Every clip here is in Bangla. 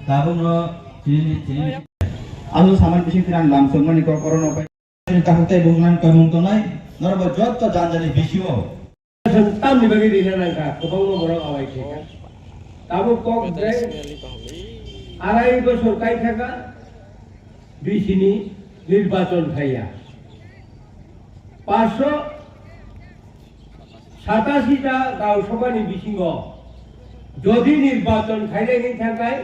Tabung ciri Alu saman bising tiran langsung mani ko corona pa. Kahutay bungan kamuntunay. Norba jot to janjani bisio. Tam ni bagi dina nangka kebang mo borok awai theka. Tabu kok dre arai bosor kai theka bisini নির্বাচন খাইয়া 587টা গাঁও সভা নিবিসিংহ যদি নির্বাচন খাইলে গিয়ে থাকায়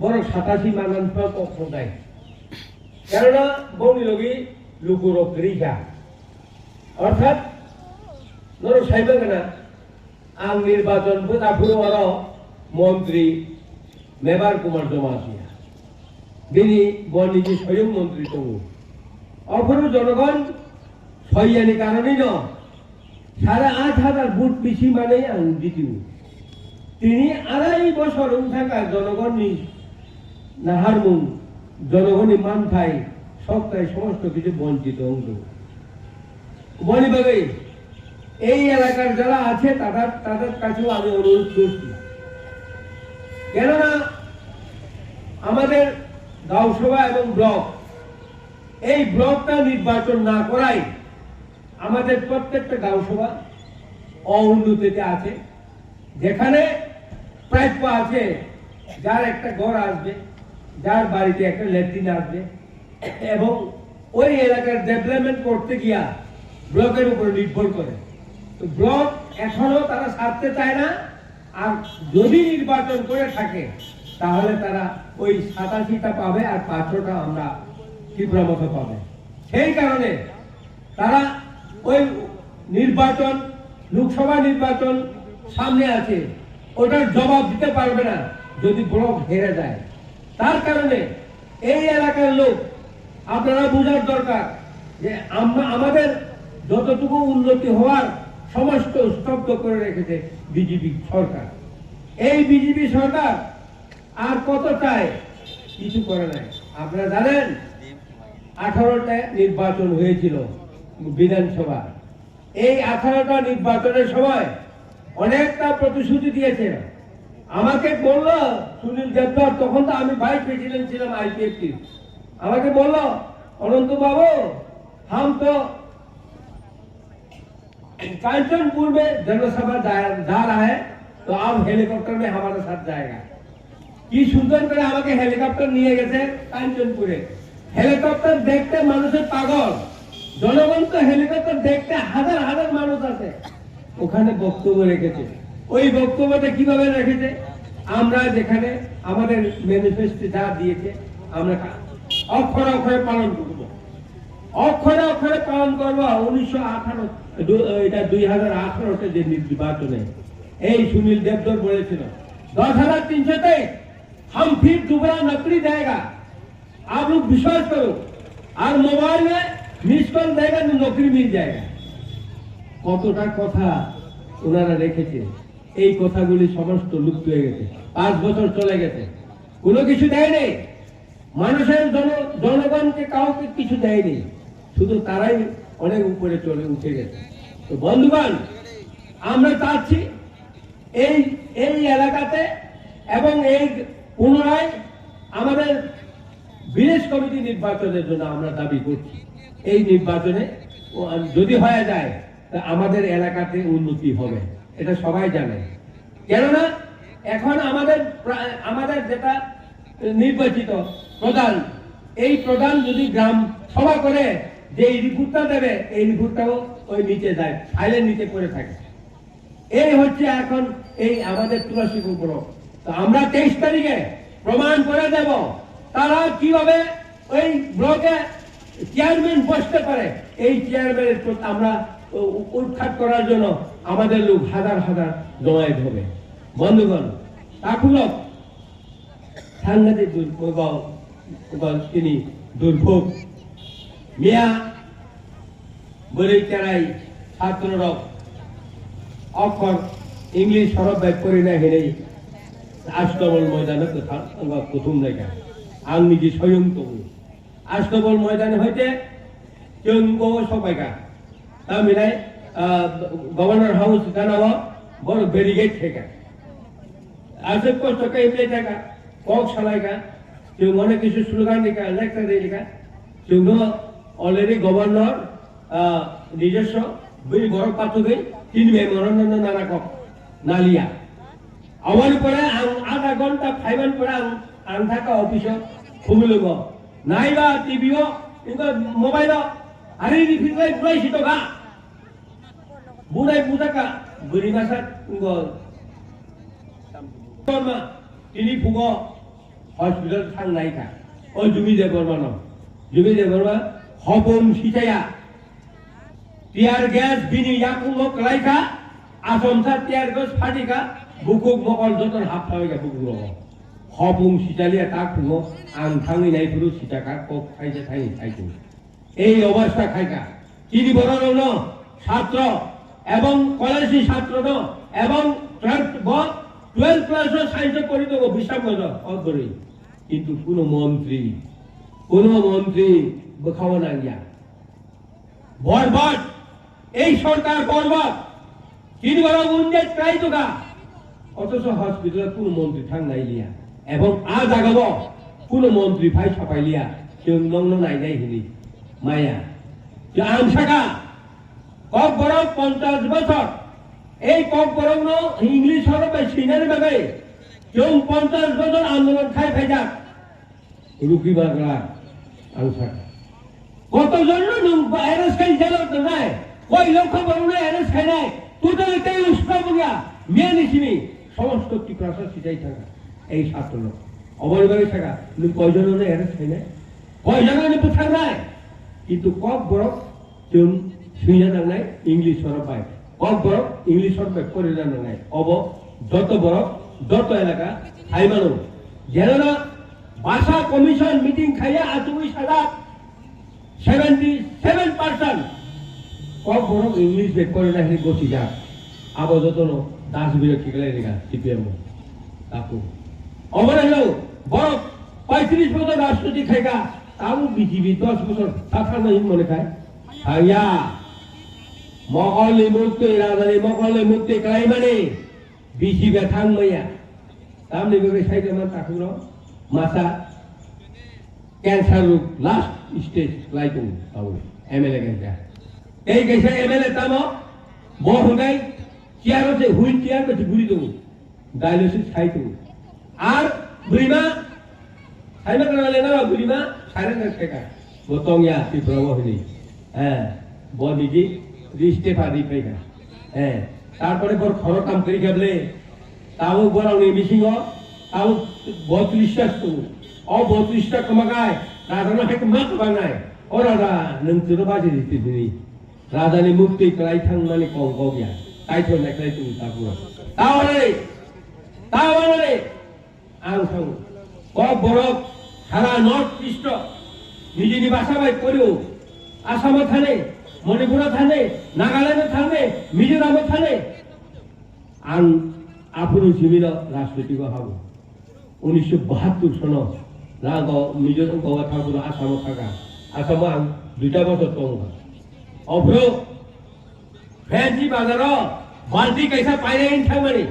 বড় 87 মানুষ পক্ষ দেয় কেননা বনি লগি লুকুরক রিখা অর্থাৎ নর সাইবে না আং নির্বাচন বোঝাপুর মন্ত্রী মেবার কুমার জমাতিয়া তিনি বনিজি স্বয়ং মন্ত্রী তবু অপর জনগণ সৈয়ানি কারণেই ন 8,500 ভোট বেশি মানে আং জিতিব তিনি 2.5 বছর থাকা জনগণ নাহারমুন জনগণী মানথাই সবটাই সমস্ত কিছু বঞ্চিত অংশ বলিবাগে এই এলাকার যারা আছে তাদের কাছেও আমি অনুরোধ করছি কেননা আমাদের গাঁও সভা এবং ব্লক এই ব্লকটা নির্বাচন না করাই আমাদের প্রত্যেকটা গাঁও সভা অউন্নতিতে আছে যেখানে প্রাপ্য আছে যার একটা ঘর আসবে যার বাড়িতে একটা ল্যাট্রিন আসবে এবং ওই এলাকার ডেভেলপমেন্ট করতে গিয়া ব্লকের উপর নির্ভর করে তো ব্লক এখনো তারা ছাড়তে চায় না আর যদি নির্বাচন করে থাকে তাহলে তারা ওই 87টা পাবে আর 500টা আমরা ত্রিপুরা মতো পাবে সেই কারণে তারা ওই নির্বাচন লোকসভা নির্বাচন সামনে আছে ওটার জবাব দিতে পারবে না যদি ব্লক হেরে যায় তার কারণে এই এলাকার লোক আপনারা বোঝার দরকার যে আমাদের যতটুকু উন্নতি হওয়ার সমস্ত স্তব্ধ করে রেখেছে বিজেপি সরকার এই বিজেপি সরকার আর কত চায় কিছু করে নাই আপনারা জানেন 18টা নির্বাচন হয়েছিল বিধানসভা এই 18টা নির্বাচনের সময় অনেকটা প্রতিশ্রুতি দিয়েছে আমাকে বলল সুনীল দেবধর তখন তো আমি ভাইস প্রেসিডেন্ট ছিলাম আইপিএফটি আমাকে বলল অনন্ত বাবু हम तो कांचनपुर में जनसभा जा रहा है तो आप हेलीकॉप्टर में हमारे साथ जाएगा কি সুন্দর করে আমাকে হেলিকপ্টার নিয়ে গেছে কাঞ্চনপুরে হেলিকপ্টার দেখতে মানুষের পাগল জনগণ তো হেলিকপ্টার দেখতে হাজার হাজার মানুষ আছে ওখানে বক্তব্য রেখেছে ওই বক্তব্যটা কিভাবে রেখেছে আমরা যেখানে আমাদের ম্যানিফেস্টো যা দিয়েছে আমরা অক্ষরে অক্ষরে পালন করব অক্ষরে অক্ষরে পালন করব 1918 এটা 2018 তে যে নির্বাচনে এই সুনীল দেবধর বলেছিল 10,300 তে हम फिर दोबारा नौकरी देगा आप लोग विश्वास करो और मोबाइल में मिस कॉल देगा तो नौकरी मिल जाएगा কতটা কথা ওনারা রেখেছে এই কথাগুলি সমস্ত লুপ্ত হয়ে গেছে 5 বছর চলে গেছে কোনো কিছু দেয়নি মানুষের জনগণকে কাউকে কিছু দেয়নি শুধু তারাই অনেক উপরে চলে উঠে গেছে তো বন্ধুগণ আমরা চাচ্ছি এই এলাকাতে এবং এই পুনরায় আমাদের বিদেশ কমিটি নির্বাচনের জন্য আমরা দাবি করছি এই নির্বাচনে যদি হয়ে যায় তা আমাদের এলাকাতে উন্নতি হবে এটা সবাই জানে কেননা এখন আমাদের যেটা নির্বাচিত প্রধান এই প্রধান যদি গ্রাম সভা করে যে রিপোর্টটা দেবে এই রিপোর্টটাও ওই নিচে যায় ফাইলের নিচে পড়ে থাকে এই হচ্ছে এখন এই আমাদের তুলাশিখোর ব্লক তো আমরা 23 তারিখে প্রমাণ করে দেব তারা কিভাবে ওই ব্লকে চেয়ারম্যান বসতে পারে এই চেয়ারম্যানের আমরা উৎখাত করার জন্য আমাদের লোক হাজার হাজার জমায়েত হবে বন্ধুগণ তাকুলক সাংঘাতিক তিনি দুর্ভোগ মিয়া বলেই তেরাই ছাত্ররক অক্ষর ইংলিশ সরব করি না হেরে আষ্টবল ময়দানে প্রথম রেখা আং নিজে স্বয়ং তবু আষ্টবল ময়দানে হইতে চঙ্গ সবাইকা তা মিলাই গভর্নর হাউস জানাবো বড় ব্যারিকেড থেকে আসে কষ্ট এমনি থাকা কক সালাইকা जों অনেক কিছু স্লোগান লেখা লেখা লেখা जों অলরেডি গভর্নর নিজস্ব বই বড় পাতুগে তিন মেমোরেন্ডাম নানা কক নালিয়া awal pore ang ada gonta phaiban pore ang thaka office khumulogo naiba tv o inga mobile ari rifilai bulai sitoga budai budaka buri masa ingo ma ini pugo hospital thang naika o jumi de borma hobom sitaya tiar gas bini yakumo klaika asomsa tiar gas phadika buku mokol joton hap thawiga buku ro hobum sitalia ta kumo ang thangi nai puru sitaka kok khaije thai thaiku ei obostha khaika chini borono no ছাত্র এবং কলেজী ছাত্র no এবং 12 ক্লাস সাইন্স পড়ি দেব বিশামগজ অদরি কিন্তু কোন মন্ত্রী বখাওয়া না গিয়া বরবাদ এই সরকার বরবাদ তিনি বড় উন্নয়ন ট্রাই তোগা অথচ হসপিটালে কোন মন্ত্রী থাং নাই লিয়া এবং আজ আগাবো কোন মন্ত্রী ভাই ছাপাই লিয়া কেউ নগ্ন নাই নাই হিনি মায়া যে আমসাকা কক বড় 50 বছর এই কক বড় নো ইংলিশ হরবে সিনারি ভাবে কেউ 50 বছর আন্দোলন খাই ফাইজা রুকি বাগলা আমসাকা কতজন লোক এরস খাই জেলত নাই কই লক্ষ বড় না এরস খাই নাই টোটাল তেই উস্কা বগিয়া মেয়ে নিছিনি সমস্ত কি প্রশাসন সিটাই থাকা এই ছাত্র লোক অবৈধভাবে থাকা লোক কয়জনের এরেস্ট হয় না কয়জনের পোথা নাই কিন্তু কক বরফ চুন সুইনা নাই ইংলিশ সরব পায় কক বরফ ইংলিশ সরব করে জানা নাই অব যত বরফ যত এলাকা হাই মানুষ যেন ভাষা কমিশন মিটিং খাইয়া আতুই সাদা 77% কক বরফ ইংলিশ বেক করে না হেরি গছি যা আবো যত দাস বিরক্তি গেলে রেখা সিপিএম তাকু অবরে হলো বড় 35 বছর রাষ্ট্রপতি খাইকা তাও বিজেপি 10 বছর সাধারণ মনে খায় আইয়া মকলে মুক্তি রাজানি মকলে মুক্তি কাই মানে বিজেপি থাং মাইয়া তামনি বেবে সাইকে মান তাকুর মাসা ক্যান্সার রোগ লাস্ট স্টেজ লাইকু তাও এমএলএ কেনকা এই কেসে এমএলএ তামো বহুদাই চেয়ার হচ্ছে হুইল চেয়ার করছে ঘুরি দেবো ডায়ালিসিস খাইতো আর বুড়িমা খাইবা করে না বুড়িমা সাড়ে না টাকা বতংয়া ত্রিপুরা হইনি হ্যাঁ বডিজি রিস্টেফা দিপাইকা হ্যাঁ তারপরে পর খরচ কাম করি গেলে তাও বড় মিসিং তাও 32টা তো ও 32টা কমাগায় রাজানো হাইকে মাত বানায় ও রাজা নংচুর বাজে দিতে দিনি রাজানি মুক্তি করাই থাংনানি কম গিয়া তাই তো নেকলাই তুমি তারপর তাহলে আং থাং কক বরফ সারা নর্থ ইস্ট নিজে ভাষা বাই করেও আসামে থানে মণিপুরে থানে নাগাল্যান্ডে থানে মিজোরামে থানে আং আপনি জীবিত রাজনৈতিক হব 1972 সন রাগ মিজোরাম গওয়া ঠাকুর আসামে থাকা আসামে আং 2টা বছর দং অভ্র ফ্যান্সি বাজার बाल्टी कैसा पाए इन ठमनी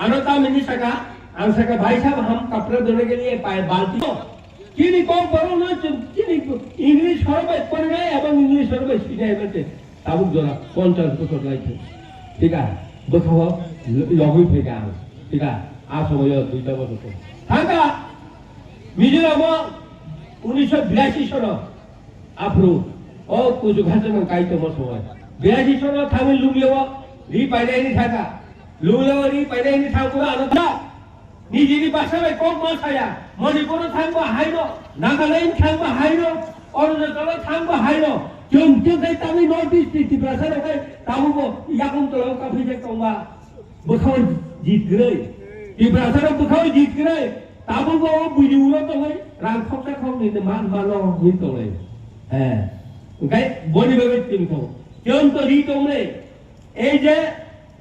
अनोता मिनी सका हम सका भाई साहब हम कपड़े धोने के लिए पाए बाल्टी किनी को बरो ना किनी इंग्लिश হরবে পড়ে নাই এবং ইংলিশ হরবে শিখাই বলতে তাবুক জোড়া 50 বছর লাইছে ঠিক আছে দেখাও লগই ফেকা ঠিক আছে আ সময় 2টা বছর থাকা মিজোরাম 1982 সন আপ্রু ও কুজু ঘাটন কাইতো সময় 82 সন থামিল লুমিও রি পাইলে নি থাকা লুলেও রি পাইলে নি থাকুরা আনতা নিজেরই বাসায় কম মাছায়া মণিপুর থাকবো হাইনো নাগাল্যান্ড থাকবো হাইনো অরুণাচল থাকবো হাইনো जों जों तामी नॉर्थ ईस्ट त्रिपुरा सारे के ताबुबो याकुम तो काफी जे कौवा बखाव जीत गए त्रिपुरा सारे बखाव जीत गए ताबुबो बुजुरो तो गई रां खपसा खम नि मान मानो नि तो ले হ্যাঁ गाय बनि बेबे तिन को जों तो री तो रे এই যে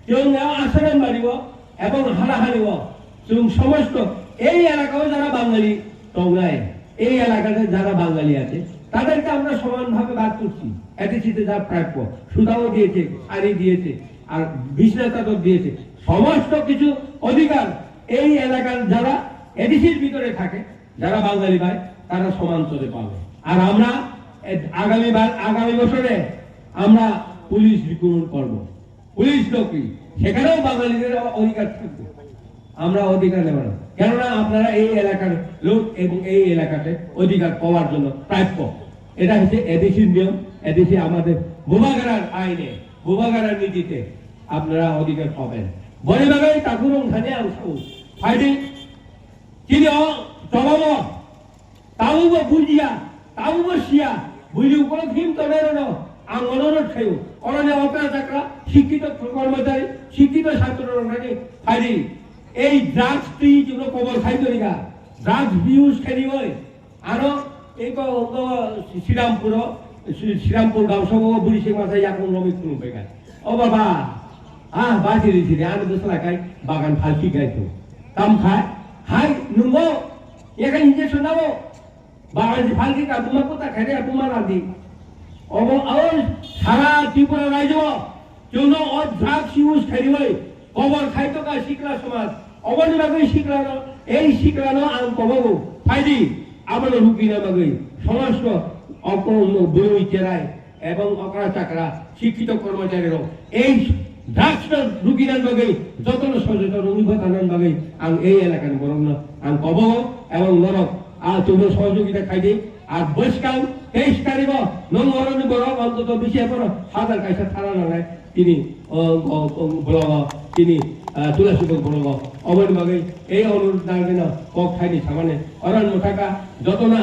जों आश्रम बाड़ीब এবং হারাহারিব जों সমস্ত এই এলাকায় যারা বাঙালি টংরায় এই এলাকাতে যারা বাঙালি আছে তাদেরকে আমরা সমানভাবে বাদ করছি এটিসিতে যা প্রাপ্য সুদাও দিয়েছে শাড়ি দিয়েছে আর বিছনা চাদর দিয়েছে সমস্ত কিছু অধিকার এই এলাকার যারা এডিসির ভিতরে থাকে যারা বাঙালি ভাই তারা সমান্তরে পাবে। আর আমরা আগামী বছরে আমরা পুলিশ রিক্রুটমেন্ট করব, পুলিশ চাকরি, সেখানেও বাঙালিদের অধিকার থাকবে, আমরা অধিকার নেব না। কেননা আপনারা এই এলাকার লোক এবং এই এলাকাতে অধিকার পাওয়ার জন্য প্রাপ্য। এটা হচ্ছে এদেশির নিয়ম, এদেশে আমাদের বুবাগারার আইনে, বুবাগারার নীতিতে আপনারা অধিকার পাবেন। বলিভাবে তাকুরং ধানে আনসাউ ফাইটিং তিনি চলম তাউবো বুঝিয়া তাউবো শিয়া বুঝি কোনো থিম তনের আং অনুরোধ খাইও অরণ্য অপেরা চাকরা শিক্ষিত কর্মচারী শিক্ষিত ছাত্র ফাইটিং এই ড্রাগস তুই যেগুলো কবর খাইতো নিকা ড্রাগস বিউজ খেলি হয় আরো এই শ্রীরামপুর গাঁও সব বুড়ি সিং মাথায় এখন রমিক কোনো বেকার ও বাবা বাঁচি দিয়েছি রে আমি দোষ লাগাই বাগান ফালকি গাইতো কাম খায় হাই নুঙ্গো এখানে ইঞ্জেকশন দাও বাগান ফালকি কা তোমার কোথা খাই তোমার আদি সারা ত্রিপুরা রাজ্য কেউ ড্রাগস ইউজ খাই হয় কবর খাইতো কা শিখলা সমাজ অবনিভাবে শিখলানো এই শিখলানো আম কবাবো ফাইদি আবার রুকিনা বাগে সমস্ত বই চেরায় এবং অকরা চাকরা শিক্ষিত কর্মচারীরাও এই ড্রাগস রুকিনার বাগে যত সচেতন অনুভূতানন্দ বাগে আং এই এলাকার বরং আং কব এবং নরক আর তোমরা সহযোগিতা খাইদি আর বৈষ্কাং 23 তারিখ নং অরণ্য বড় অন্তত বেশি পর হাজার কাইসা থানা নালায় তিনি তিনি তুলাশিখর বড় অবৈধ ভাবে এই অনুরোধ না কক খাইনি সামানে অরণ্য থাকা যত না